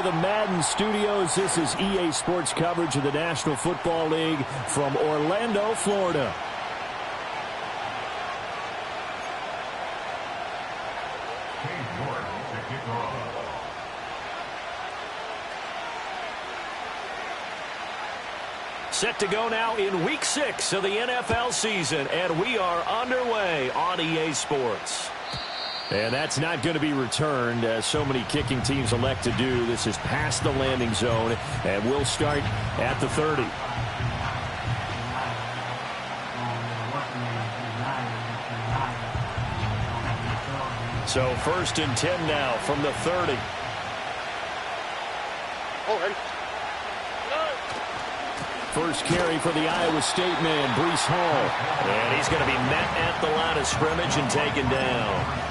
The Madden Studios, this is EA Sports coverage of the National Football League from Orlando, Florida. Set to go now in Week 6 of the NFL season, and we are underway on EA Sports. And that's not going to be returned, as so many kicking teams elect to do. This is past the landing zone, and we'll start at the 30. So 1st and 10 now from the 30. First carry for the Iowa State man, Breece Hall. And he's going to be met at the line of scrimmage and taken down.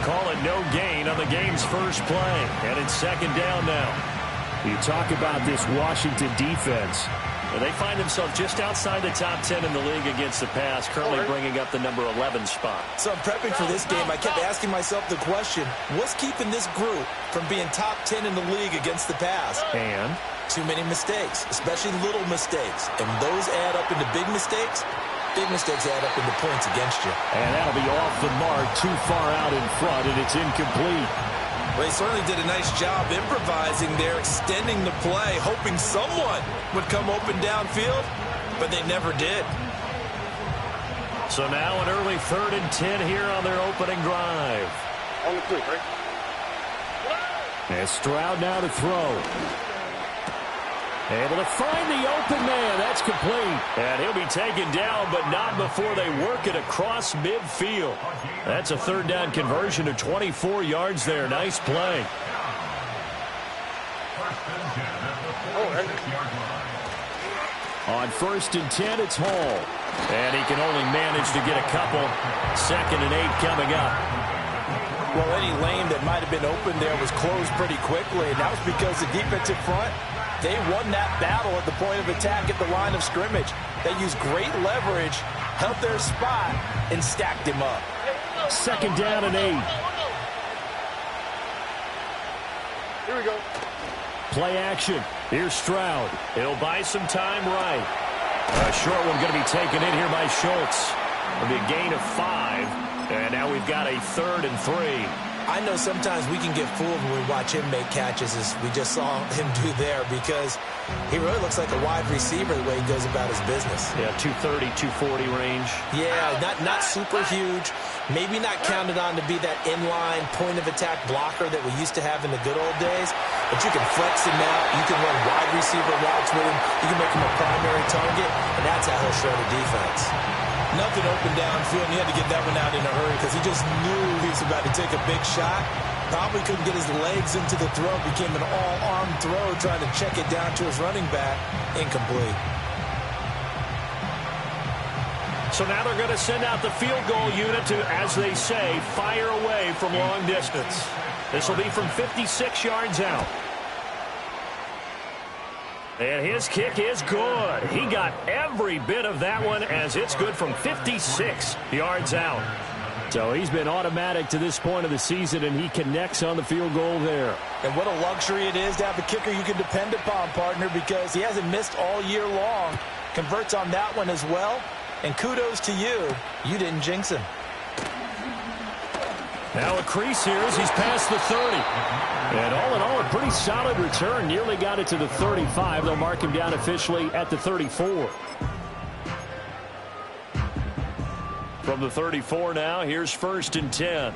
Call it no gain on the game's first play. And it's 2nd down now. You talk about this Washington defense. Well, they find themselves just outside the top 10 in the league against the pass, currently bringing up the number 11 spot. So I'm prepping for this game. I kept asking myself the question, what's keeping this group from being top 10 in the league against the pass? And too many mistakes, especially little mistakes. And those add up into big mistakes. Big mistakes add up into points against you. And that'll be off the mark, too far out in front, and it's incomplete. Well, he certainly did a nice job improvising there, extending the play, hoping someone would come open downfield, but they never did. So now an early 3rd and 10 here on their opening drive. On the 3, right? And Stroud now to throw. Able to find the open man. That's complete. And he'll be taken down, but not before they work it across midfield. That's a 3rd down conversion of 24 yards there. Nice play. On 1st and 10, it's Hall. And he can only manage to get a couple. 2nd and 8 coming up. Well, any lane that might have been open there was closed pretty quickly, and that was because the defensive front, they won that battle at the point of attack at the line of scrimmage. They used great leverage, held their spot, and stacked him up. 2nd down and 8. Here we go. Play action. Here's Stroud. He'll buy some time right. A short one going to be taken in here by Schultz. It'll be a gain of 5. And now we've got a 3rd and 3. I know sometimes we can get fooled when we watch him make catches, as we just saw him do there, because he really looks like a wide receiver the way he goes about his business. Yeah, 230, 240 range. Yeah, not super huge. Maybe not counted on to be that inline point-of-attack blocker that we used to have in the good old days. But you can flex him out. You can run wide receiver routes with him. You can make him a primary target, and that's how he'll show the defense. Nothing open downfield, and he had to get that one out in a hurry because he just knew he was about to take a big shot. Probably couldn't get his legs into the throw. Became an all-arm throw, trying to check it down to his running back. Incomplete. So now they're going to send out the field goal unit to, as they say, fire away from long distance. This will be from 56 yards out. And his kick is good. He got every bit of that one, as it's good from 56 yards out. So he's been automatic to this point of the season, and he connects on the field goal there. And what a luxury it is to have a kicker you can depend upon, partner, because he hasn't missed all year long. Converts on that one as well. And kudos to you. You didn't jinx him. Now a crease here as he's past the 30. And all in all, a pretty solid return. Nearly got it to the 35. They'll mark him down officially at the 34. From the 34 now, here's 1st and 10.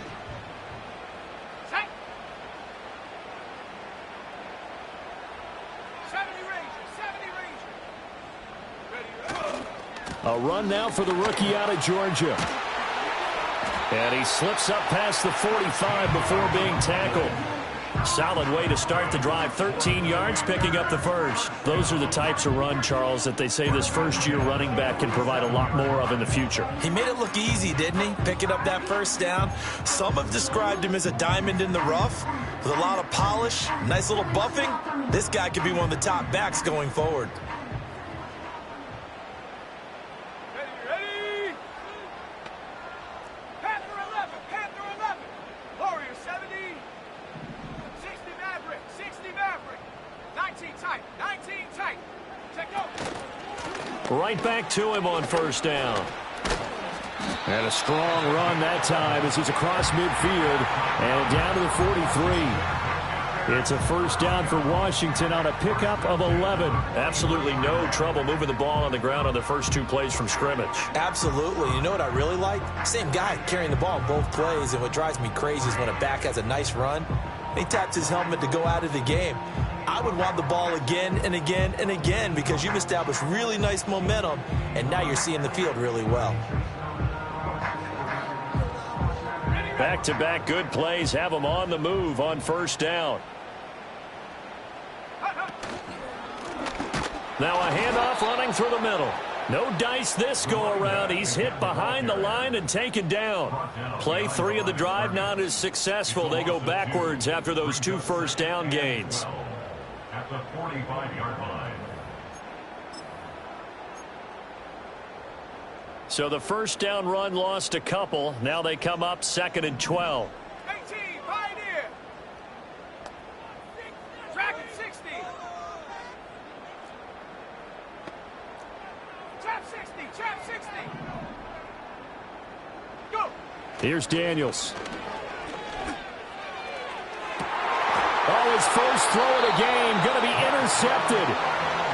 A run now for the rookie out of Georgia. And he slips up past the 45 before being tackled. Solid way to start the drive. 13 yards, picking up the first. Those are the types of run, Charles, that they say this first-year running back can provide a lot more of in the future. He made it look easy, didn't he? Picking up that first down. Some have described him as a diamond in the rough with a lot of polish, nice little buffing. This guy could be one of the top backs going forward. Warrior 70, 60 Maverick, 60 Maverick. 19 tight. 19 tight. Check go. Right back to him on first down. And a strong run that time as he's across midfield and down to the 43. It's a first down for Washington on a pickup of 11. Absolutely no trouble moving the ball on the ground on the first two plays from scrimmage. Absolutely. You know what I really like? Same guy carrying the ball both plays, and what drives me crazy is when a back has a nice run, he taps his helmet to go out of the game. I would want the ball again and again and again because you've established really nice momentum, and now you're seeing the field really well. Back-to-back good plays have them on the move on first down. Now a handoff running through the middle. No dice this go-around. He's hit behind the line and taken down. Play 3 of the drive not as successful. They go backwards after those 2 first down gains. At the 45-yard line. So the first down run lost a couple. Now they come up 2nd and 12. 18, pioneer. Track at 60. Trap 60, trap 60. Go. Here's Daniels. Oh, his first throw of the game going to be intercepted.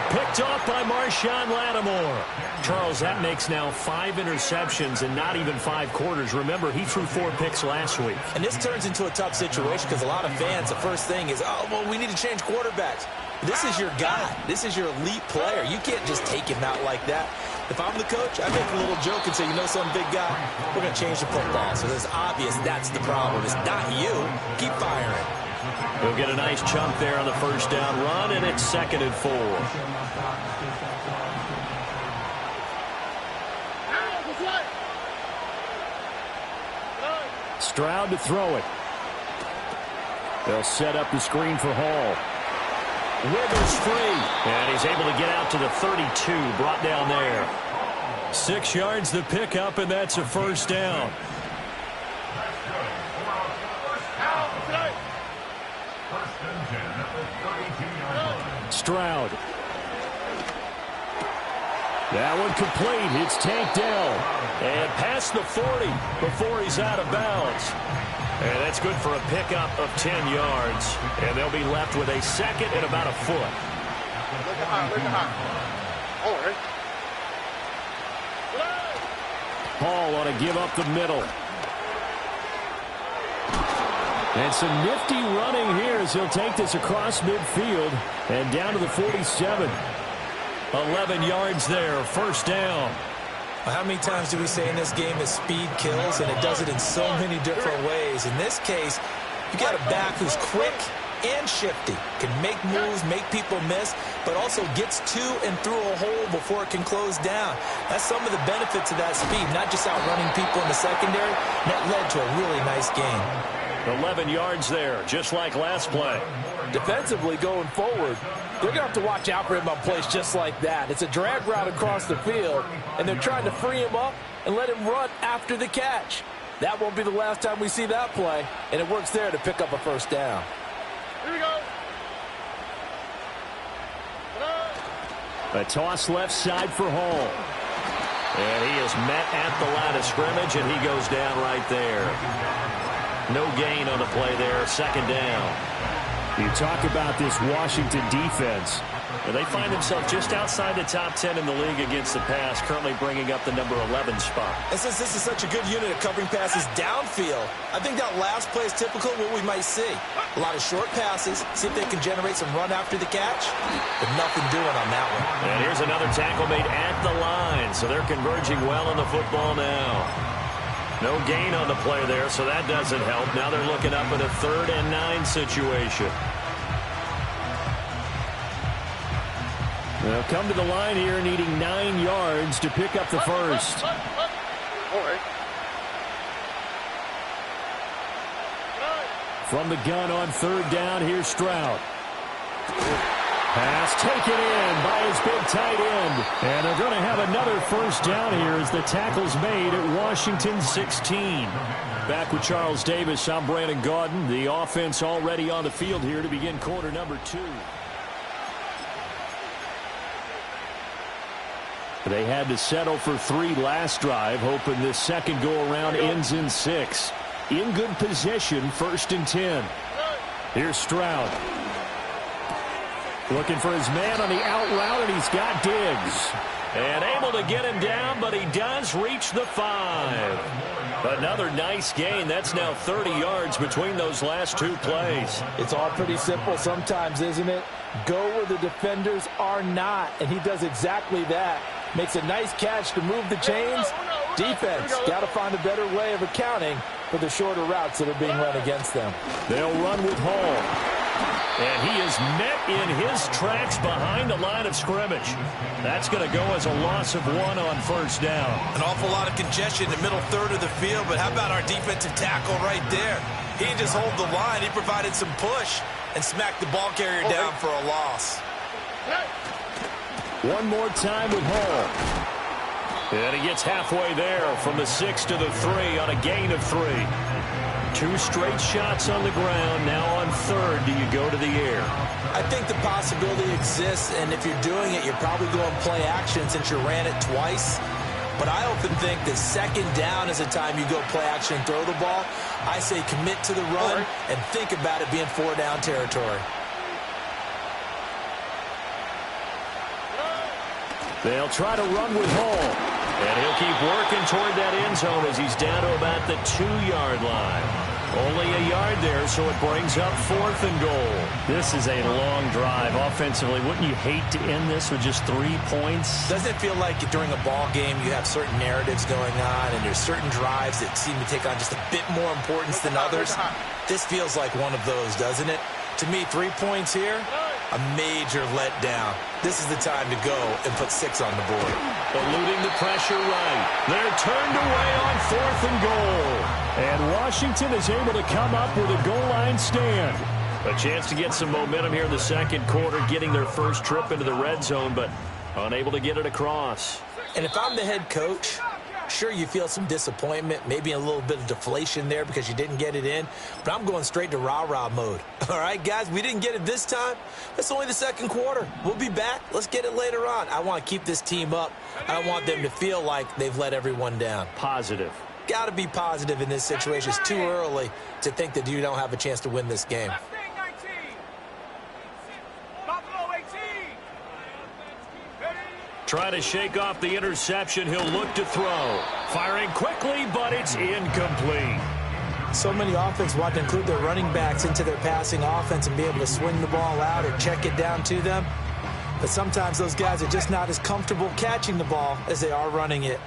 Picked off by Marshawn Lattimore. Charles, that makes now 5 interceptions in not even 5 quarters. Remember, he threw 4 picks last week. And this turns into a tough situation because a lot of fans, the first thing is, oh, well, we need to change quarterbacks. This is your guy. This is your elite player. You can't just take him out like that. If I'm the coach, I make a little joke and say, you know some big guy, we're going to change the football. So it's obvious that's the problem. It's not you. Keep firing. He'll get a nice chunk there on the first down run, and it's 2nd and 4. Stroud to throw it. They'll set up the screen for Hall. Wiggles free, and he's able to get out to the 32, brought down there. 6 yards the pickup, and that's a first down. Stroud. That one complete. It's tanked down. And past the 40 before he's out of bounds. And that's good for a pickup of 10 yards. And they'll be left with a 2nd and about a foot. Look at high. All right. Hall ought to give up the middle. And some nifty running here as he'll take this across midfield and down to the 47. 11 yards there, first down. How many times do we say in this game that speed kills, and it does it in so many different ways? In this case, you got a back who's quick and shifty, can make moves, make people miss, but also gets to and through a hole before it can close down. That's some of the benefits of that speed, not just outrunning people in the secondary. That led to a really nice game. 11 yards there, just like last play. Defensively going forward, they're going to have to watch out for him on plays just like that. It's a drag route across the field, and they're trying to free him up and let him run after the catch. That won't be the last time we see that play, and it works there to pick up a first down. Here we go. A toss left side for Hall. And he is met at the line of scrimmage, and he goes down right there. No gain on the play there, 2nd down. You talk about this Washington defense. And they find themselves just outside the top 10 in the league against the pass, currently bringing up the number 11 spot. And since this is such a good unit of covering passes downfield, I think that last play is typical of what we might see. A lot of short passes, see if they can generate some run after the catch, but nothing doing on that one. And here's another tackle made at the line, so they're converging well on the football now. No gain on the play there, so that doesn't help. Now they're looking up in a 3rd and 9 situation. They'll come to the line here needing 9 yards to pick up the first. All right. From the gun on 3rd down, here's Stroud. Pass taken in by his big tight end. And they're going to have another first down here as the tackle's made at Washington 16. Back with Charles Davis, I'm Brandon Gaudin. The offense already on the field here to begin quarter number 2. They had to settle for 3 last drive, hoping this second go-around ends in 6. In good position, 1st and 10. Here's Stroud. Looking for his man on the out route, and he's got Diggs. And able to get him down, but he does reach the 5. Another nice gain. That's now 30 yards between those last 2 plays. It's all pretty simple sometimes, isn't it? Go where the defenders are not, and he does exactly that. Makes a nice catch to move the chains. Defense got to find a better way of accounting for the shorter routes that are being run against them. They'll run with Hall. And he is met in his tracks behind the line of scrimmage. That's going to go as a loss of 1 on 1st down. An awful lot of congestion in the middle third of the field, but how about our defensive tackle right there? He didn't just hold the line. He provided some push and smacked the ball carrier down for a loss. One more time with Hall. And he gets halfway there from the 6 to the 3 on a gain of 3. 2 straight shots on the ground. Now on 3rd, do you go to the air? I think the possibility exists, and if you're doing it, you're probably going play action since you ran it twice. But I often think that 2nd down is the time you go play action and throw the ball. I say commit to the run and think about it being 4-down territory. They'll try to run with Hall. And he'll keep working toward that end zone as he's down to about the 2-yard line. Only a yard there, so it brings up 4th and goal. This is a long drive offensively. Wouldn't you hate to end this with just 3 points? Doesn't it feel like during a ball game you have certain narratives going on and there's certain drives that seem to take on just a bit more importance than others? This feels like one of those, doesn't it? To me, 3 points here, a major letdown. This is the time to go and put 6 on the board. Eluding the pressure right. They're turned away on 4th and goal. And Washington is able to come up with a goal line stand. A chance to get some momentum here in the 2nd quarter, getting their first trip into the red zone, but unable to get it across. And if I'm the head coach, sure, you feel some disappointment, maybe a little bit of deflation there because you didn't get it in, but I'm going straight to rah-rah mode. All right, guys, we didn't get it this time. It's only the 2nd quarter. We'll be back. Let's get it later on. I want to keep this team up. I don't want them to feel like they've let everyone down. Positive. Got to be positive in this situation. It's too early to think that you don't have a chance to win this game. Try to shake off the interception. He'll look to throw. Firing quickly, but it's incomplete. So many offenses want to include their running backs into their passing offense and be able to swing the ball out or check it down to them. But sometimes those guys are just not as comfortable catching the ball as they are running it.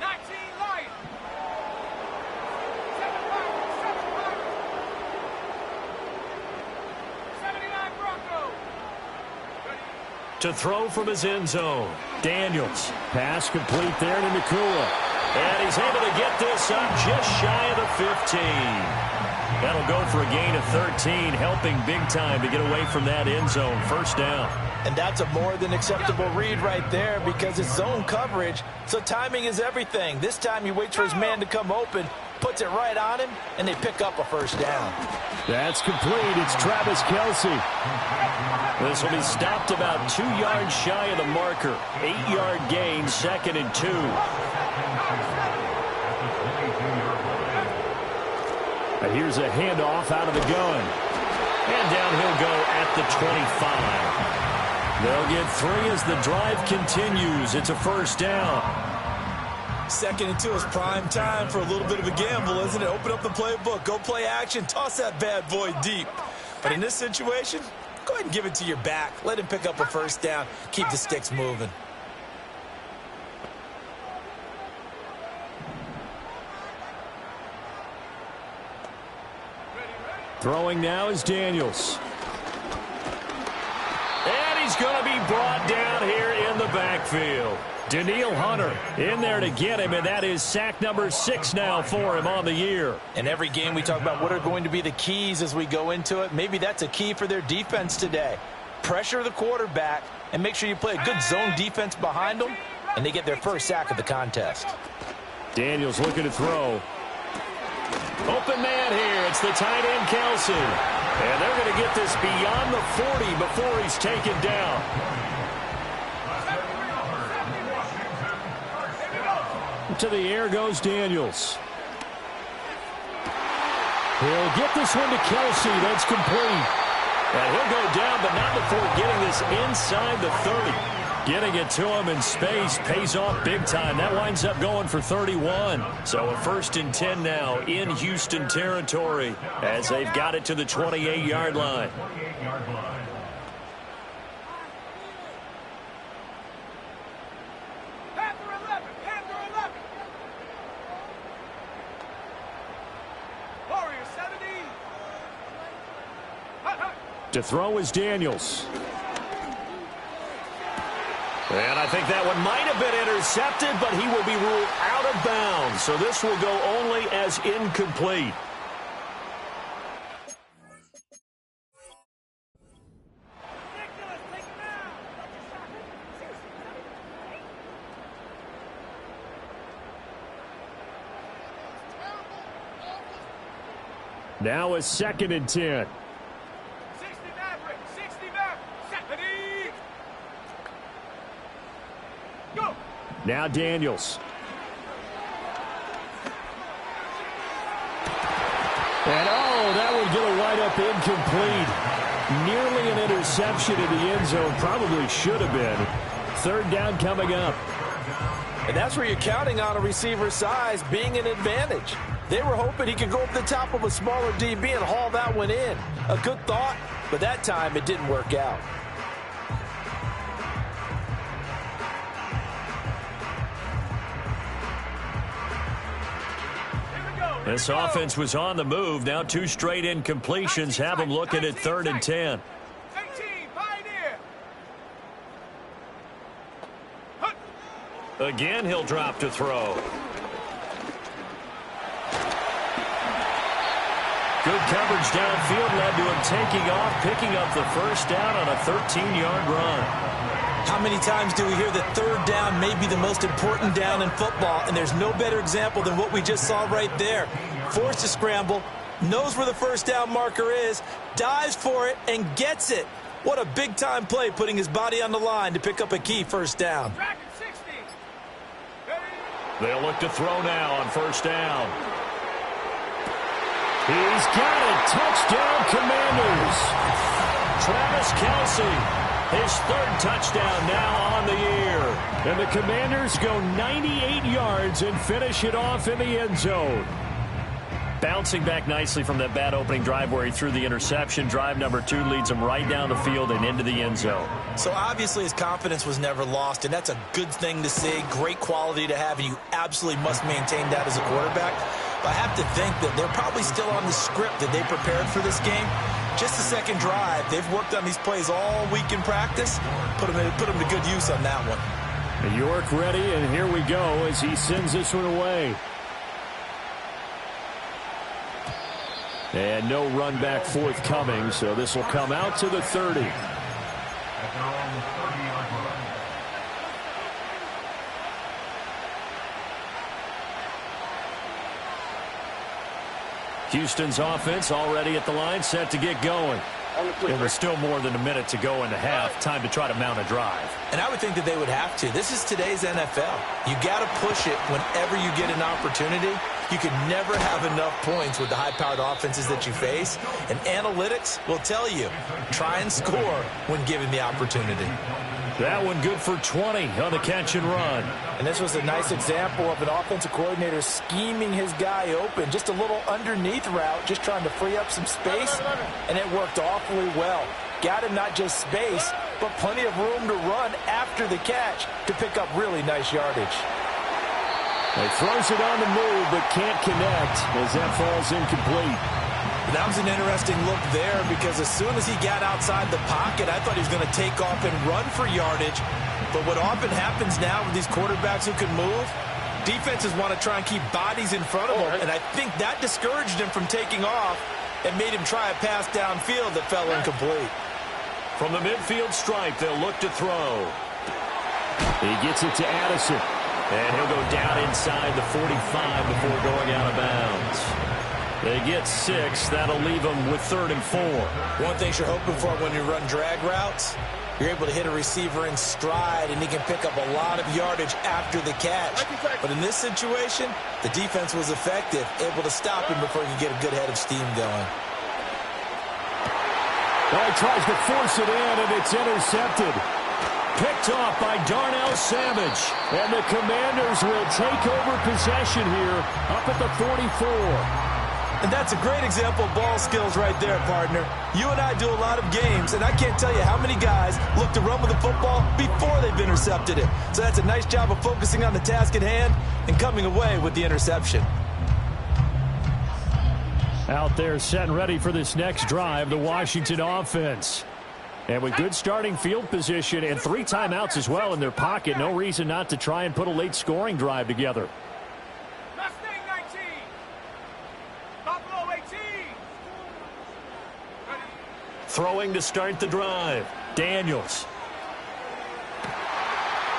19 Lions. 79 Broncos. To throw from his end zone. Daniels. Pass complete there to Nakua. And he's able to get this up just shy of the 15. That'll go for a gain of 13, helping big time to get away from that end zone. 1st down. And that's a more than acceptable read right there because it's zone coverage, so timing is everything. This time he waits for his man to come open, puts it right on him, and they pick up a 1st down. That's complete. It's Travis Kelce. This will be stopped about 2 yards shy of the marker. 8-yard gain, 2nd and 2. And here's a handoff out of the gun. And down he'll go at the 25. They'll get 3 as the drive continues. It's a 1st down. 2nd and 2 is prime time for a little bit of a gamble, isn't it? Open up the playbook, go play action, toss that bad boy deep. But in this situation, go ahead and give it to your back. Let him pick up a 1st down. Keep the sticks moving. Throwing now is Daniels. And he's going to be brought down here in the backfield. Danielle Hunter in there to get him, and that is sack number 6 now for him on the year. In every game we talk about what are going to be the keys as we go into it. Maybe that's a key for their defense today. Pressure the quarterback and make sure you play a good zone defense behind them, and they get their 1st sack of the contest. Daniels looking to throw. Open man here. It's the tight end, Kelce. And they're going to get this beyond the 40 before he's taken down. To the air goes Daniels. He'll get this one to Kelsey. That's complete. And he'll go down, but not before getting this inside the 30. Getting it to him in space pays off big time. That winds up going for 31. So a 1st and 10 now in Houston territory as they've got it to the 28-yard line. To throw is Daniels. And I think that one might have been intercepted, but he will be ruled out of bounds. So this will go only as incomplete. Now a 2nd and 10. Now Daniels. And that would get a wide-up incomplete. Nearly an interception in the end zone. Probably should have been. 3rd down coming up. And that's where you're counting on a receiver's size being an advantage. They were hoping he could go up the top of a smaller DB and haul that one in. A good thought, but that time it didn't work out. This offense was on the move. Now 2 straight incompletions have them looking at 3rd and 10. Again, he'll drop to throw. Good coverage downfield led to him taking off, picking up the 1st down on a 13-yard run. How many times do we hear that 3rd down may be the most important down in football, and there's no better example than what we just saw right there. Forced to scramble, knows where the 1st down marker is, dives for it, and gets it. What a big-time play, putting his body on the line to pick up a key 1st down. They'll look to throw now on 1st down. He's got it. Touchdown, Commanders. Travis Kelce. His 3rd touchdown now on the year. And the Commanders go 98 yards and finish it off in the end zone. Bouncing back nicely from that bad opening drive where he threw the interception. Drive number 2 leads him right down the field and into the end zone. So obviously his confidence was never lost, and that's a good thing to see. Great quality to have, and you absolutely must maintain that as a quarterback. But I have to think that they're probably still on the script that they prepared for this game. Just the 2nd drive. They've worked on these plays all week in practice. Put them to good use on that one. York ready, and here we go as he sends this one away. And no run back forthcoming, so this will come out to the 30. Houston's offense already at the line, set to get going. And with still more than a minute to go in the half, time to try to mount a drive. And I would think that they would have to. This is today's NFL. You got to push it whenever you get an opportunity. You can never have enough points with the high-powered offenses that you face. And analytics will tell you, try and score when given the opportunity. That one good for 20 on the catch and run. And this was a nice example of an offensive coordinator scheming his guy open. Just a little underneath route, just trying to free up some space, and it worked awfully well. Got him not just space, but plenty of room to run after the catch to pick up really nice yardage. He throws it on the move, but can't connect as that falls incomplete. That was an interesting look there because as soon as he got outside the pocket, I thought he was going to take off and run for yardage. But what often happens now with these quarterbacks who can move, defenses want to try and keep bodies in front of him. And I think that discouraged him from taking off and made him try a pass downfield that fell incomplete. From the midfield stripe, they'll look to throw. He gets it to Addison. And he'll go down inside the 45 before going out of bounds. They get 6. That'll leave them with 3rd and 4. One thing you're hoping for when you run drag routes, you're able to hit a receiver in stride, and he can pick up a lot of yardage after the catch. But in this situation, the defense was effective, able to stop him before he could get a good head of steam going. Well, he tries to force it in, and it's intercepted. Picked off by Darnell Savage. And the Commanders will take over possession here up at the 44. And that's a great example of ball skills right there, partner. You and I do a lot of games, and I can't tell you how many guys look to run with the football before they've intercepted it. So that's a nice job of focusing on the task at hand and coming away with the interception. Out there set and ready for this next drive, the Washington offense. And with good starting field position and 3 timeouts as well in their pocket, no reason not to try and put a late scoring drive together. Mustang 19. Buffalo 18. Ready. Throwing to start the drive. Daniels.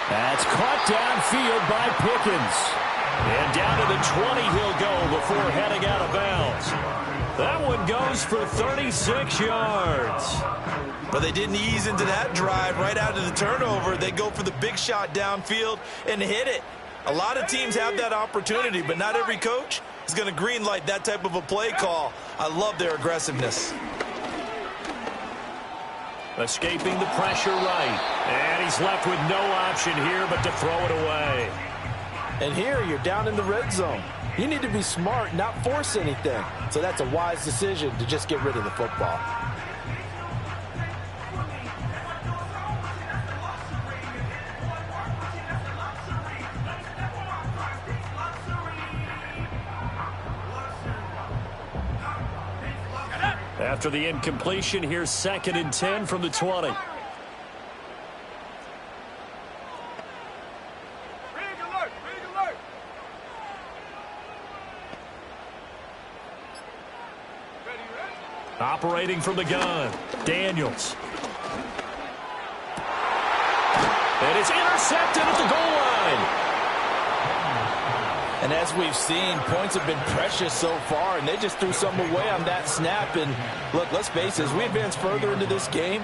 That's caught downfield by Pickens. And down to the 20 he'll go before heading out of bounds. That one goes for 36 yards. But they didn't ease into that drive right out of the turnover. They go for the big shot downfield and hit it. A lot of teams have that opportunity, but not every coach is going to green light that type of a play call. I love their aggressiveness. Escaping the pressure right. And he's left with no option here but to throw it away. And here you're down in the red zone. You need to be smart, not force anything. So that's a wise decision to just get rid of the football. After the incompletion, here's 2nd and 10 from the 20. Rig alert. Rig alert. Ready, ready. Operating from the gun, Daniels. And it's intercepted at the goal line. And as we've seen, points have been precious so far, and they just threw some away on that snap. And look, let's face it, as we advance further into this game,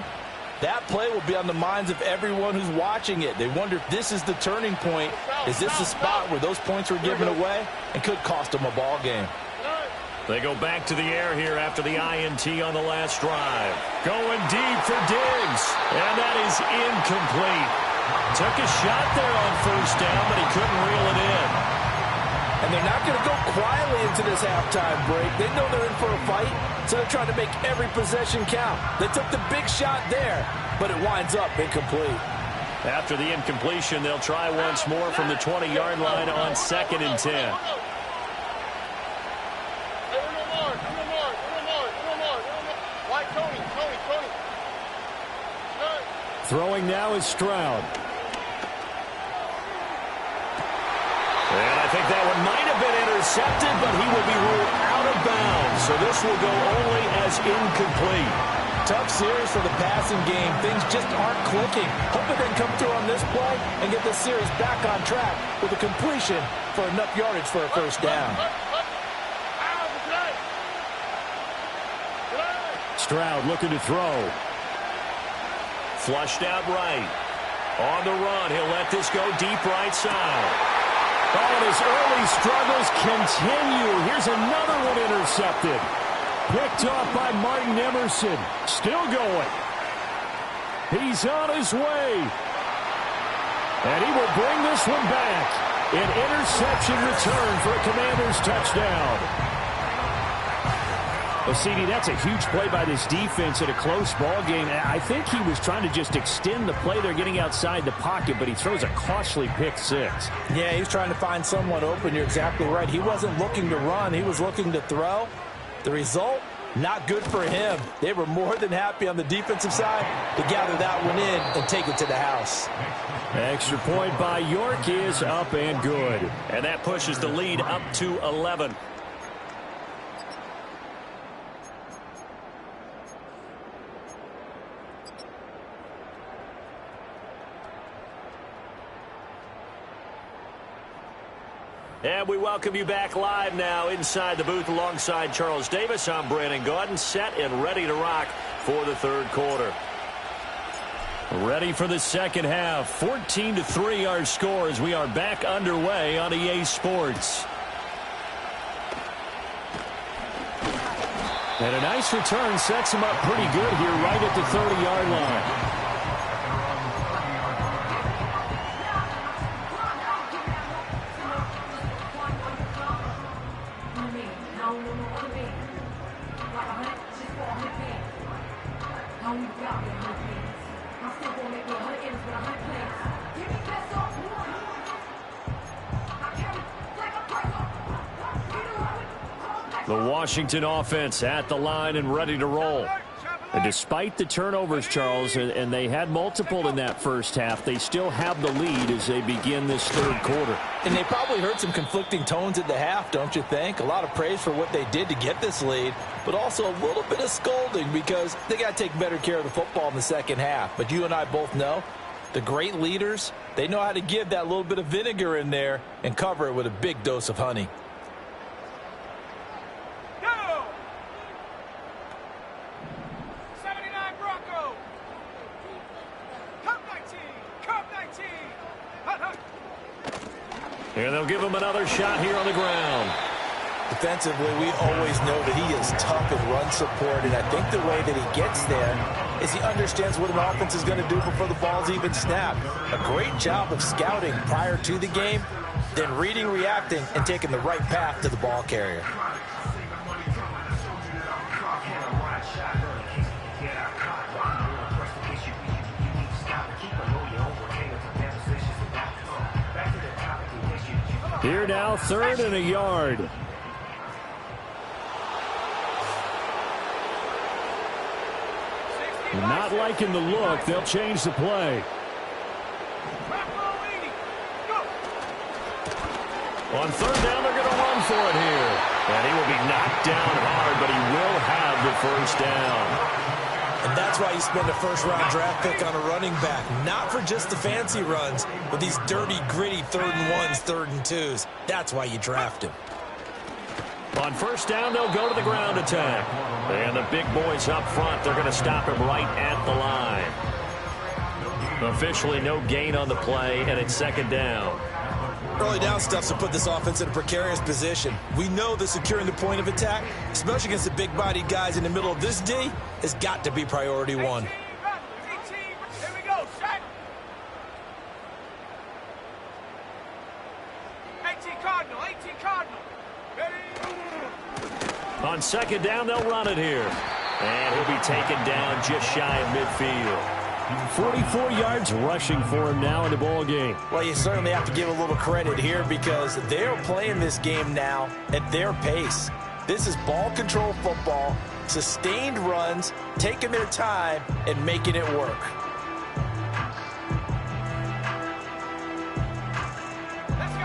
that play will be on the minds of everyone who's watching it. They wonder if this is the turning point. Is this the spot where those points were given away and could cost them a ball game? They go back to the air here after the INT on the last drive. Going deep for Diggs, and that is incomplete. Took a shot there on 1st down, but he couldn't reel it in. And they're not going to go quietly into this halftime break. They know they're in for a fight, so they're trying to make every possession count. They took the big shot there, but it winds up incomplete. After the incompletion, they'll try once more from the 20-yard line on 2nd and 10. Throwing now is Stroud. And I think that one might have been intercepted, but he will be ruled out of bounds. So this will go only as incomplete. Tough series for the passing game. Things just aren't clicking. Hoping they can come through on this play and get this series back on track with a completion for enough yardage for a 1st down. Stroud looking to throw. Flushed out right. On the run, he'll let this go deep right side. Oh, and his early struggles continue. Here's another one intercepted. Picked off by Martin Emerson. Still going. He's on his way. And he will bring this one back. An interception return for a Commanders touchdown. Well, CD, that's a huge play by this defense in a close ball game. I think he was trying to just extend the play. They're getting outside the pocket, but he throws a costly pick 6. Yeah, he's trying to find someone open. You're exactly right. He wasn't looking to run. He was looking to throw. The result, not good for him. They were more than happy on the defensive side to gather that one in and take it to the house. Extra point by York is up and good. And that pushes the lead up to 11. And we welcome you back live now inside the booth alongside Charles Davis. I'm Brandon Gaudin, set and ready to rock for the third quarter. Ready for the second half. 14-3 our score as we are back underway on EA Sports. And a nice return sets him up pretty good here right at the 30-yard line. The Washington offense at the line and ready to roll. And despite the turnovers, Charles, and they had multiple in that first half, they still have the lead as they begin this third quarter. And they probably heard some conflicting tones at the half, don't you think? A lot of praise for what they did to get this lead, but also a little bit of scolding because they got to take better care of the football in the second half. But you and I both know the great leaders, they know how to give that little bit of vinegar in there and cover it with a big dose of honey. And they'll give him another shot here on the ground. Defensively, we always know that he is tough in run support, and I think the way that he gets there is he understands what an offense is going to do before the ball's even snapped. A great job of scouting prior to the game, then reading, reacting, and taking the right path to the ball carrier. Here now, 3rd and a yard. Not liking the look. They'll change the play. On 3rd down, they're going to run for it here. And he will be knocked down hard, but he will have the first down. And that's why you spend a first-round draft pick on a running back. Not for just the fancy runs, but these dirty, gritty 3rd and 1s, 3rd and 2s. That's why you draft him. On 1st down, they'll go to the ground attack. And the big boys up front, they're going to stop him right at the line. Officially no gain on the play, and it's 2nd down. Early down stuff's to put this offense in a precarious position. We know that securing the point of attack, especially against the big-bodied guys in the middle of this D, has got to be priority one. 18, here we go, set. 18 Cardinal, 18 Cardinal. Ready? On 2nd down, they'll run it here. And he'll be taken down just shy of midfield. 44 yards rushing for him now in the ball game. Well, you certainly have to give a little credit here because they're playing this game now at their pace. This is ball control football, sustained runs, taking their time, and making it work.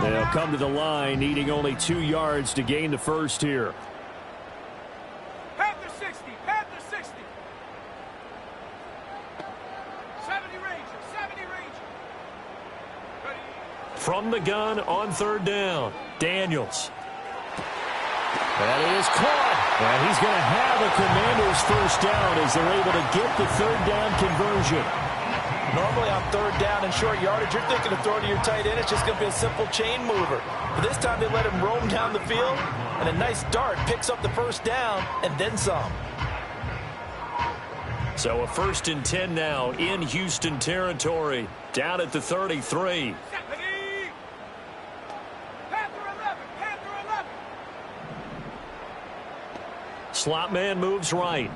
They'll come to the line, needing only 2 yards to gain the first here. Panther 60, Panther 60. 70 Ranger, 70 Ranger. Ready? From the gun on 3rd down, Daniels. And it is caught. And he's going to have a Commanders first down as they're able to get the 3rd down conversion. Normally on 3rd down and short yardage, you're thinking of throwing to your tight end. It's just going to be a simple chain mover. But this time they let him roam down the field, and a nice dart picks up the first down and then some. So a 1st and 10 now in Houston territory, down at the 33. Slot man moves right.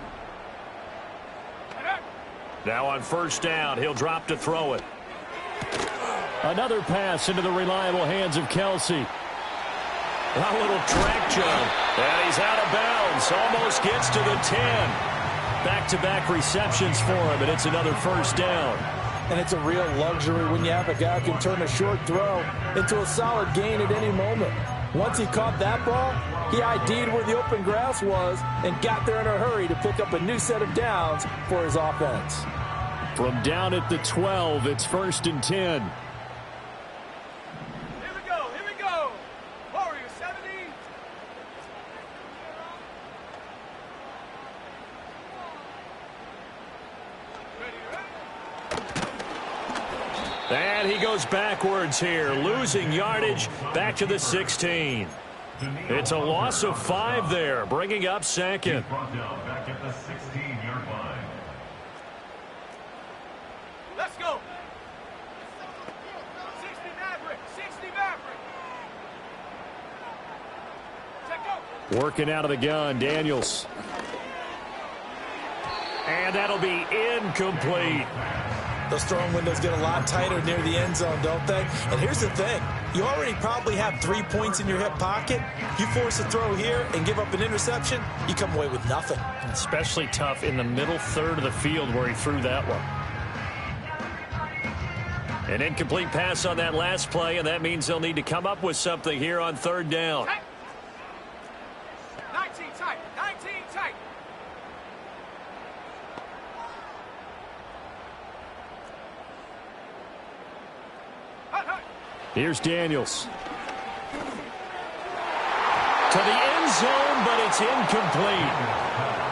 Now on 1st down, he'll drop to throw it. Another pass into the reliable hands of Kelsey. A little track jump, and he's out of bounds. Almost gets to the 10. Back-to-back receptions for him, and it's another first down. And it's a real luxury when you have a guy who can turn a short throw into a solid gain at any moment. Once he caught that ball, he ID'd where the open grass was and got there in a hurry to pick up a new set of downs for his offense. From down at the 12, it's 1st and 10. Here we go, here we go. And he goes backwards here, losing yardage back to the 16. It's a loss of 5 there, bringing up second. Brought down back at the 16-yard line. Let's go. 60 Maverick. 60 Maverick. Check go. Working out of the gun, Daniels. And that'll be incomplete. Those throwing windows get a lot tighter near the end zone, don't they? And here's the thing. You already probably have 3 points in your hip pocket. You force a throw here and give up an interception, you come away with nothing. Especially tough in the middle third of the field where he threw that one. An incomplete pass on that last play, and that means they'll need to come up with something here on third down. 19 tight. 19 tight. Here's Daniels. To the end zone, but it's incomplete.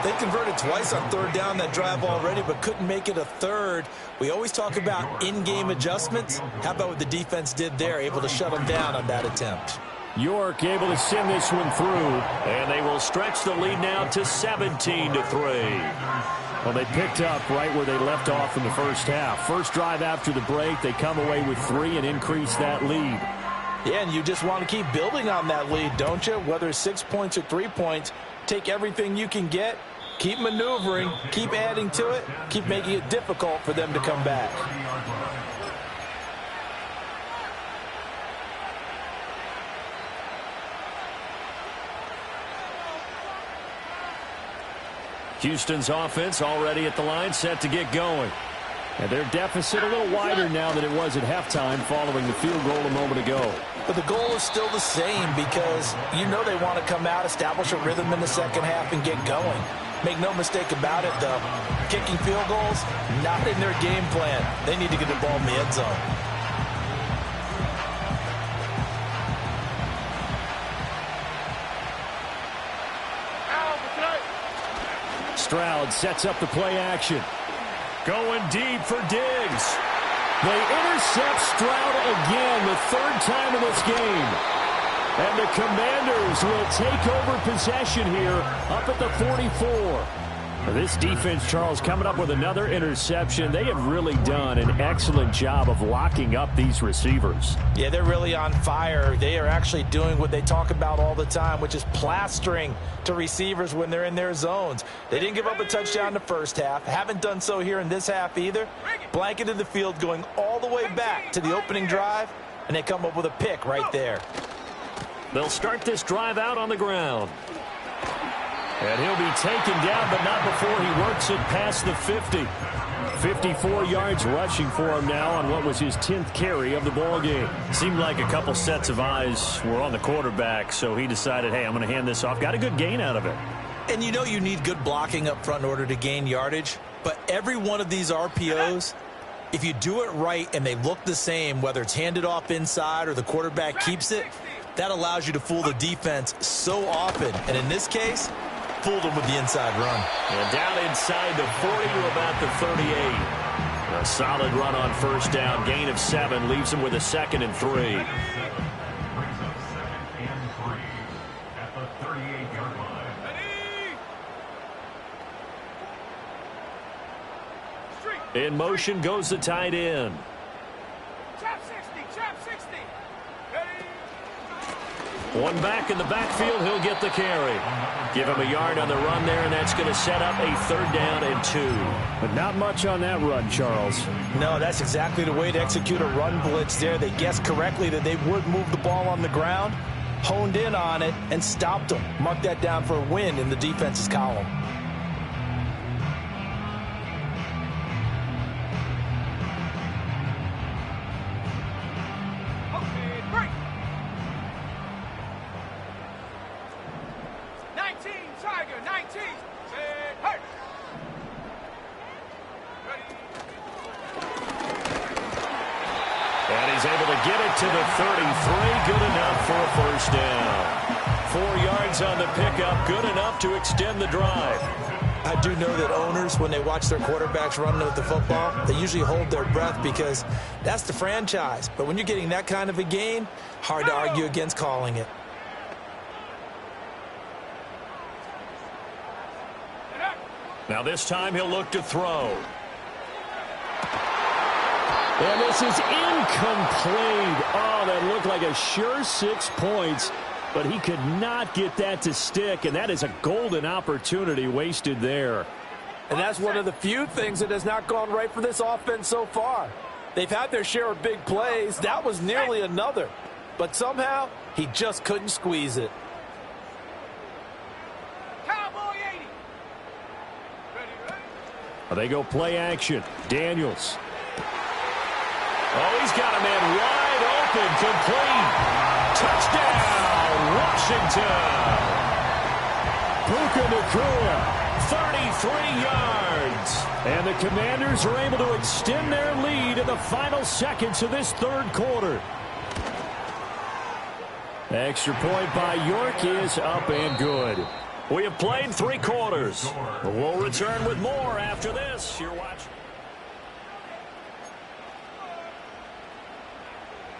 They converted twice on third down that drive already, but couldn't make it a third. We always talk about in-game adjustments. How about what the defense did there, able to shut them down on that attempt? York able to send this one through, and they will stretch the lead now to 17-3. Well, they picked up right where they left off in the first half. First drive after the break, they come away with 3 and increase that lead. Yeah, and you just want to keep building on that lead, don't you? Whether it's 6 points or 3 points, take everything you can get, keep maneuvering, keep adding to it, keep making it difficult for them to come back. Houston's offense already at the line, set to get going. And their deficit a little wider now than it was at halftime following the field goal a moment ago. But the goal is still the same because you know they want to come out, establish a rhythm in the second half, and get going. Make no mistake about it, though. Kicking field goals, not in their game plan. They need to get the ball in the end zone. Stroud sets up the play action. Going deep for Diggs. They intercept Stroud again, the 3rd time in this game. And the Commanders will take over possession here up at the 44. This defense, Charles, coming up with another interception. They have really done an excellent job of locking up these receivers. Yeah, they're really on fire. They are actually doing what they talk about all the time, which is plastering to receivers when they're in their zones. They didn't give up a touchdown in the first half. Haven't done so here in this half either. Blanketed the field going all the way back to the opening drive, and they come up with a pick right there. They'll start this drive out on the ground. And he'll be taken down, but not before he works it past the 50. 54 yards rushing for him now on what was his 10th carry of the ball game. Seemed like a couple sets of eyes were on the quarterback, so he decided, hey, I'm going to hand this off. Got a good gain out of it. And you know you need good blocking up front in order to gain yardage, but every one of these RPOs, if you do it right and they look the same, whether it's handed off inside or the quarterback keeps it, that allows you to fool the defense so often. And in this case, fooled them with the inside run. And down inside the 40 to about the 38. A solid run on first down. Gain of 7 leaves him with a 2nd and 3. Brings up 2nd and 3 at the 38-yard line. Ready? In motion goes the tight end. Chop 60. Chop 60. Ready? One back in the backfield. He'll get the carry. Give him a yard on the run there, and that's going to set up a 3rd down and 2. But not much on that run, Charles. No, that's exactly the way to execute a run blitz there. They guessed correctly that they would move the ball on the ground, honed in on it, and stopped them. Mark that down for a win in the defense's column. Okay, break. 19, Tiger, 19. Say, hey. Ready? And he's able to get it to the 33. Good enough for a 1st down. 4 yards on the pickup. Good enough to extend the drive. I do know that owners, when they watch their quarterbacks running with the football, they usually hold their breath because that's the franchise. But when you're getting that kind of a gain, hard to argue against calling it. Now this time he'll look to throw. And this is incomplete. Oh, that looked like a sure 6 points, but he could not get that to stick, and that is a golden opportunity wasted there. And that's one of the few things that has not gone right for this offense so far. They've had their share of big plays. That was nearly another. But somehow, he just couldn't squeeze it. Cowboy 80. Ready? They go play action. Daniels. Oh, he's got a man wide open, complete. Touchdown, Washington. Puka Nacua, 33 yards. And the Commanders are able to extend their lead in the final seconds of this third quarter. Extra point by York is up and good. We have played 3 quarters. We'll return with more after this. You're watching.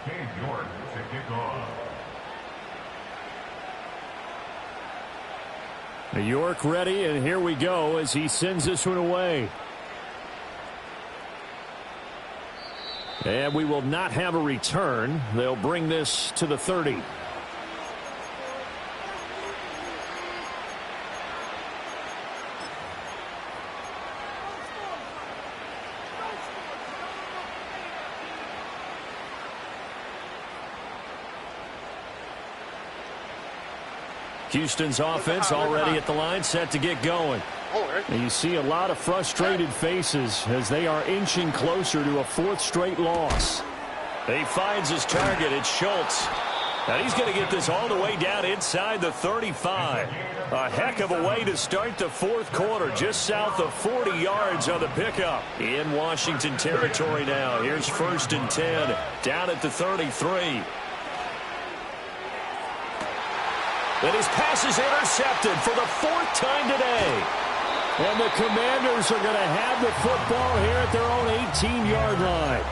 Cade York to kick off. York ready, and here we go as he sends this one away. And we will not have a return. They'll bring this to the 30. Houston's offense already at the line, set to get going. And you see a lot of frustrated faces as they are inching closer to a 4th straight loss. He finds his target. It's Schultz. And he's going to get this all the way down inside the 35. A heck of a way to start the 4th quarter, just south of 40 yards on the pickup. In Washington territory now. Here's 1st and 10, down at the 33. And his pass is intercepted for the 4th time today. And the Commanders are going to have the football here at their own 18-yard line.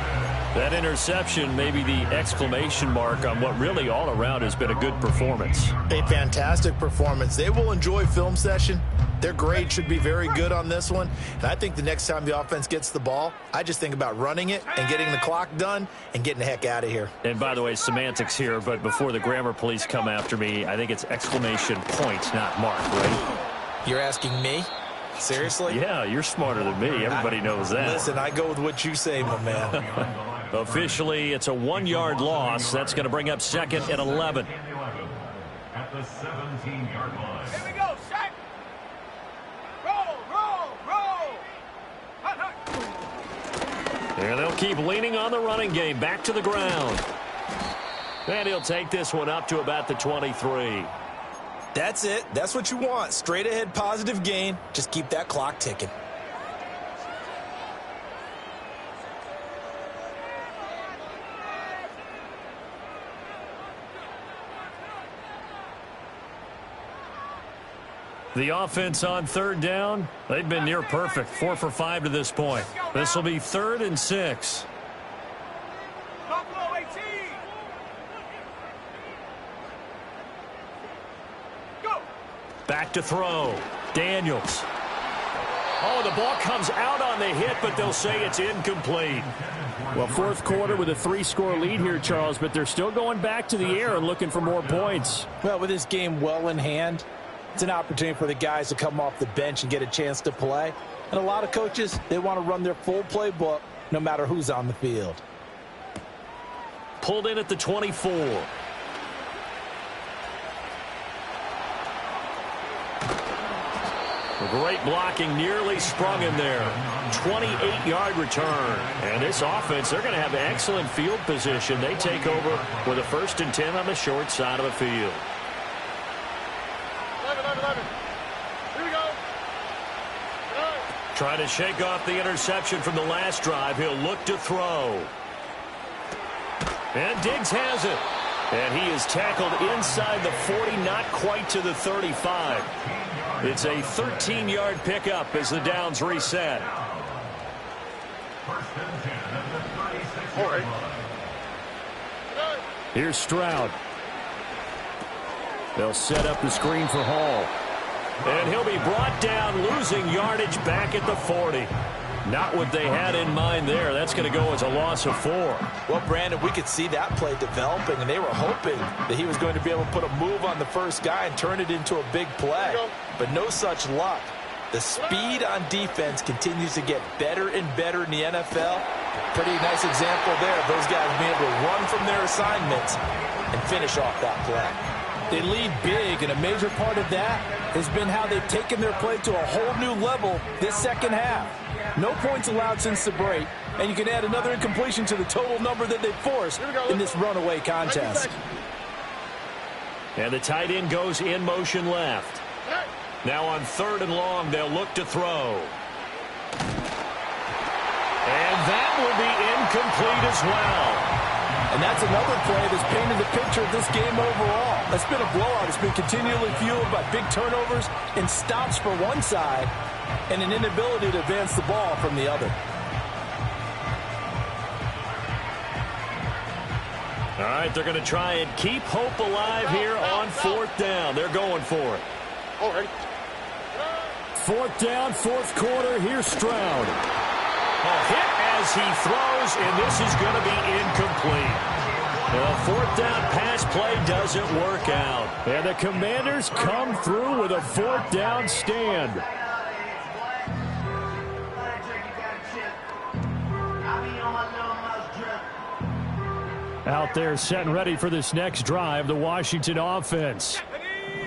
That interception may be the exclamation mark on what really all around has been a good performance. A fantastic performance. They will enjoy film session. Their grade should be very good on this one. And I think the next time the offense gets the ball, I just think about running it and getting the clock done and getting the heck out of here. And by the way, semantics here, but before the grammar police come after me, I think it's exclamation point, not mark, right? You're asking me? Seriously? Yeah, you're smarter than me. Everybody knows that. Listen, I go with what you say, my man. Officially, it's a 1-yard loss. That's going to bring up 2nd and 11. At the 17-yard line. Here we go, set. Roll. Hut. And they'll keep leaning on the running game. Back to the ground. And he'll take this one up to about the 23. That's it. That's what you want. Straight ahead positive gain. Just keep that clock ticking. The offense on 3rd down, they've been near perfect. 4 for 5 to this point. This will be 3rd and 6. Buffalo 18. Go. Back to throw. Daniels. Oh, the ball comes out on the hit, but they'll say it's incomplete. Well, 4th quarter with a 3-score lead here, Charles, but they're still going back to the air and looking for more points. Well, with this game well in hand, it's an opportunity for the guys to come off the bench and get a chance to play. And a lot of coaches, they want to run their full playbook no matter who's on the field. Pulled in at the 24. Great blocking, nearly sprung him there. 28-yard return. And this offense, they're going to have excellent field position. They take over with a 1st and 10 on the short side of the field. 11. Here we go. Trying to shake off the interception from the last drive. He'll look to throw. And Diggs has it. And he is tackled inside the 40, not quite to the 35. It's a 13-yard pickup as the downs reset. Here's Stroud. They'll set up the screen for Hall. And he'll be brought down, losing yardage back at the 40. Not what they had in mind there. That's going to go as a loss of 4. Well, Brandon, we could see that play developing, and they were hoping that he was going to be able to put a move on the first guy and turn it into a big play. But no such luck. The speed on defense continues to get better and better in the NFL. Pretty nice example there of those guys being able to run from their assignments and finish off that play. They lead big, and a major part of that has been how they've taken their play to a whole new level this second half. No points allowed since the break, and you can add another incompletion to the total number that they've forced in this runaway contest. And the tight end goes in motion left. Now on 3rd and long, they'll look to throw. And that will be incomplete as well. And that's another play that's painted the picture of this game overall. It's been a blowout. It's been continually fueled by big turnovers and stops for one side and an inability to advance the ball from the other. All right, they're going to try and keep hope alive here on 4th down. They're going for it. All right. 4th down, 4th quarter. Here's Stroud. A hit as he throws, and this is going to be incomplete. The 4th down pass play doesn't work out. And the Commanders come through with a 4th down stand. Out there set and ready for this next drive, the Washington offense.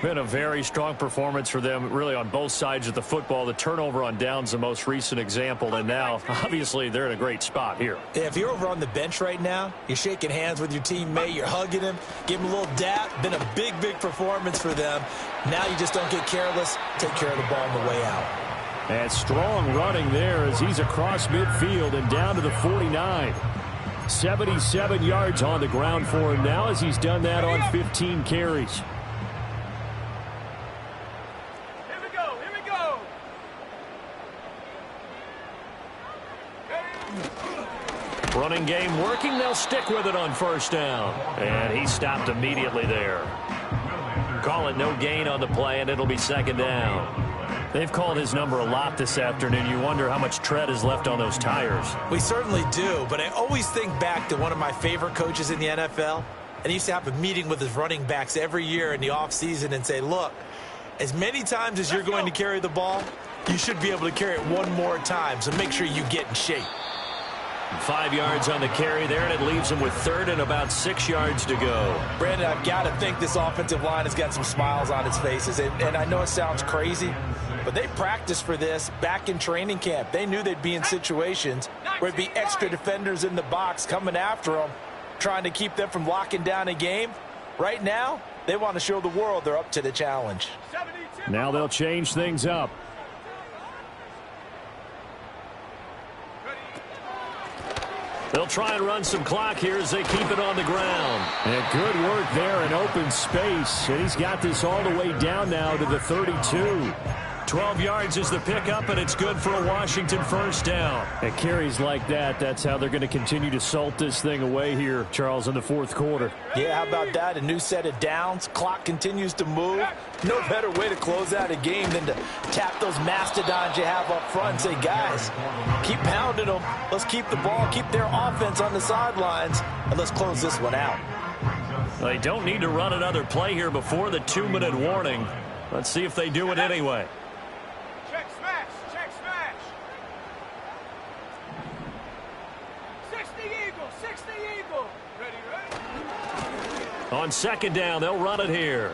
Been a very strong performance for them, really, on both sides of the football. The turnover on downs, the most recent example, and now, obviously, they're in a great spot here. If you're over on the bench right now, you're shaking hands with your teammate, you're hugging him, give him a little dap. Been a big, big performance for them. Now you just don't get careless. Take care of the ball on the way out. And strong running there as he's across midfield and down to the 49. 77 yards on the ground for him now as he's done that on 15 carries. Here we go. Here we go. Running game working. They'll stick with it on 1st down. And he stopped immediately there. Call it no gain on the play, and it'll be 2nd down. They've called his number a lot this afternoon. You wonder how much tread is left on those tires. We certainly do, but I always think back to one of my favorite coaches in the NFL, and he used to have a meeting with his running backs every year in the offseason and say, look, as many times as you're going to carry the ball, you should be able to carry it one more time, so make sure you get in shape. 5 yards on the carry there, and it leaves him with 3rd and about 6 yards to go. Brandon, I've got to think this offensive line has got some smiles on its faces, and I know it sounds crazy, but they practiced for this back in training camp. They knew they'd be in situations where it'd be extra defenders in the box coming after them, trying to keep them from locking down a game. Right now, they want to show the world they're up to the challenge. Now they'll change things up. They'll try and run some clock here as they keep it on the ground. And good work there in open space. And he's got this all the way down now to the 32. 12 yards is the pickup, and it's good for a Washington 1st down. And carries like that, that's how they're going to continue to salt this thing away here, Charles, in the 4th quarter. Yeah, how about that? A new set of downs. Clock continues to move. No better way to close out a game than to tap those mastodons you have up front and say, guys, keep pounding them. Let's keep the ball, keep their offense on the sidelines, and let's close this one out. They don't need to run another play here before the 2-minute warning. Let's see if they do it anyway. Check smash. Check smash. 60 Eagle. 60 Eagle. Ready. On 2nd down, they'll run it here.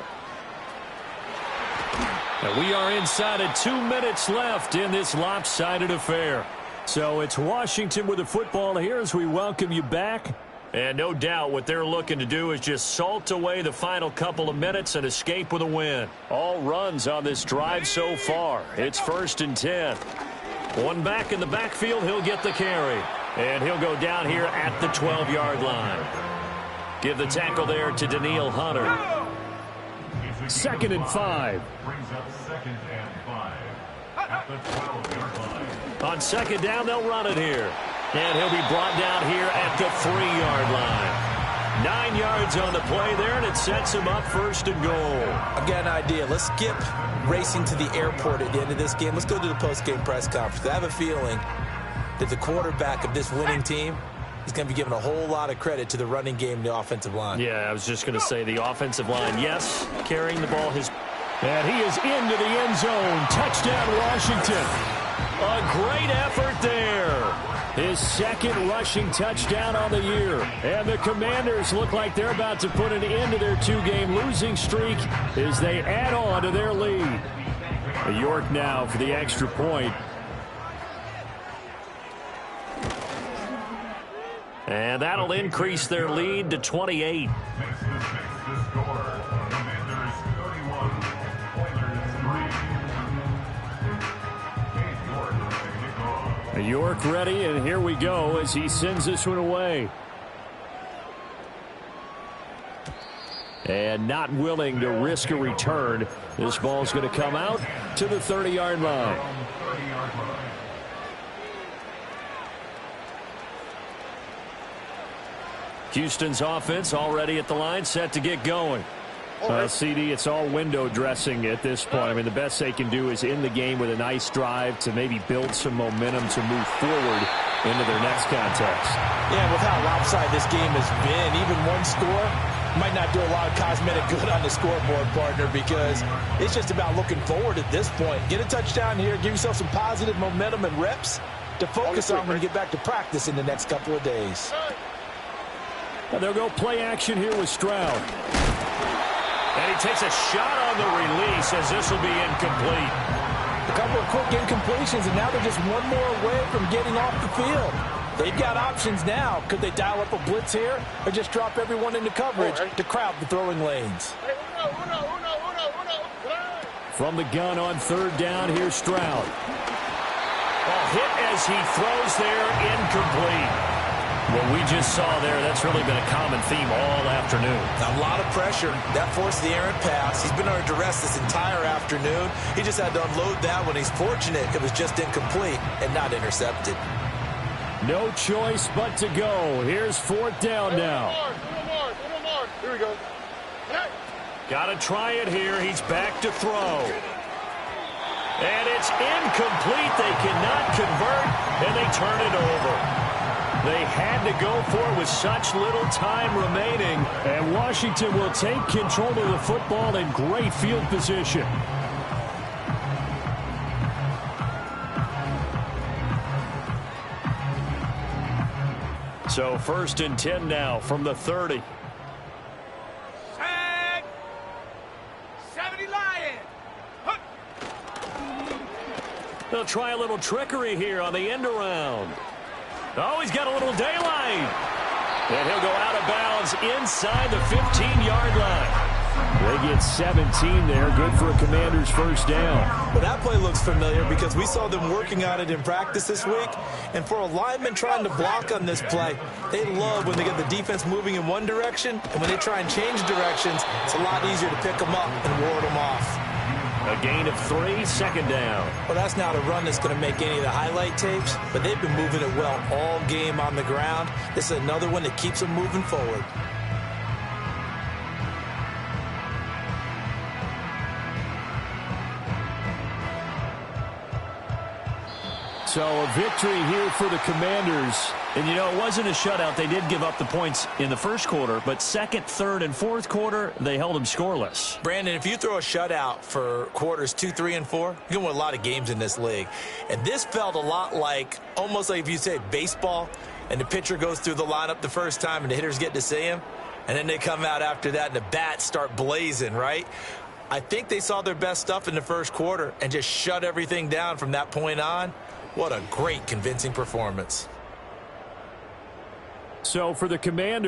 And we are inside of 2 minutes left in this lopsided affair. So it's Washington with the football here as we welcome you back. And no doubt what they're looking to do is just salt away the final couple of minutes and escape with a win. All runs on this drive so far. It's 1st and 10. One back in the backfield, he'll get the carry. And he'll go down here at the 12-yard line. Give the tackle there to Danielle Hunter. 2nd and 5. Brings up 2nd and 5 at the 12-yard line. On 2nd down, they'll run it here. And he'll be brought down here at the 3-yard line. 9 yards on the play there, and it sets him up 1st and goal. I've got an idea. Let's skip racing to the airport at the end of this game. Let's go to the post-game press conference. I have a feeling that the quarterback of this winning team is going to be given a whole lot of credit to the running game and the offensive line. Yeah, I was just going to say the offensive line, yes, carrying the ball. And he is into the end zone. Touchdown, Washington. A great effort there. His 2nd rushing touchdown on the year. And the Commanders look like they're about to put an end to their 2-game losing streak as they add on to their lead. York now for the extra point. And that'll increase their lead to 28. Makes the score. Commanders 31, Oilers 3. Cade York to kick off. York ready, and here we go as he sends this one away. And not willing to risk a return. This ball's going to come out to the 30-yard line. Houston's offense already at the line, set to get going. CD, it's all window dressing at this point. I mean, the best they can do is in the game with a nice drive to maybe build some momentum to move forward into their next contest. Yeah, with how lopsided this game has been, even one score might not do a lot of cosmetic good on the scoreboard, partner, because it's just about looking forward at this point. Get a touchdown here, give yourself some positive momentum and reps to focus on when you get back to practice in the next couple of days. And they'll go play action here with Stroud. And he takes a shot on the release as this will be incomplete. A couple of quick incompletions, and now they're just one more away from getting off the field. They've got options now. Could they dial up a blitz here or just drop everyone into coverage to crowd the throwing lanes? From the gun on 3rd down, here's Stroud. Hit as he throws there, incomplete. What we just saw there, that's really been a common theme all afternoon. A lot of pressure. That forced the errant pass. He's been under duress this entire afternoon. He just had to unload that one. He's fortunate it was just incomplete and not intercepted. No choice but to go. Here's 4th down now. Here we go. Got to try it here. He's back to throw. And it's incomplete. They cannot convert, and they turn it over. They had to go for it with such little time remaining. And Washington will take control of the football in great field position. So 1st and 10 now from the 30. Tag. 70 Lion. Hook. They'll try a little trickery here on the end around. Oh, he's got a little daylight. And he'll go out of bounds inside the 15-yard line. They get 17 there. Good for a Commander's 1st down. Well, that play looks familiar because we saw them working on it in practice this week. And for a lineman trying to block on this play, they love when they get the defense moving in one direction. And when they try and change directions, it's a lot easier to pick them up and ward them off. A gain of 3, 2nd down. Well, that's not a run that's going to make any of the highlight tapes, but they've been moving it well all game on the ground. This is another one that keeps them moving forward. So a victory here for the Commanders. And, you know, it wasn't a shutout. They did give up the points in the 1st quarter, but 2nd, 3rd, and 4th quarter, they held them scoreless. Brandon, if you throw a shutout for quarters 2, 3, and 4, you can win a lot of games in this league. And this felt a lot like, almost like if you say baseball, and the pitcher goes through the lineup the first time and the hitters get to see him, and then they come out after that and the bats start blazing, right? I think they saw their best stuff in the 1st quarter and just shut everything down from that point on. What a great, convincing performance. So for the Commanders,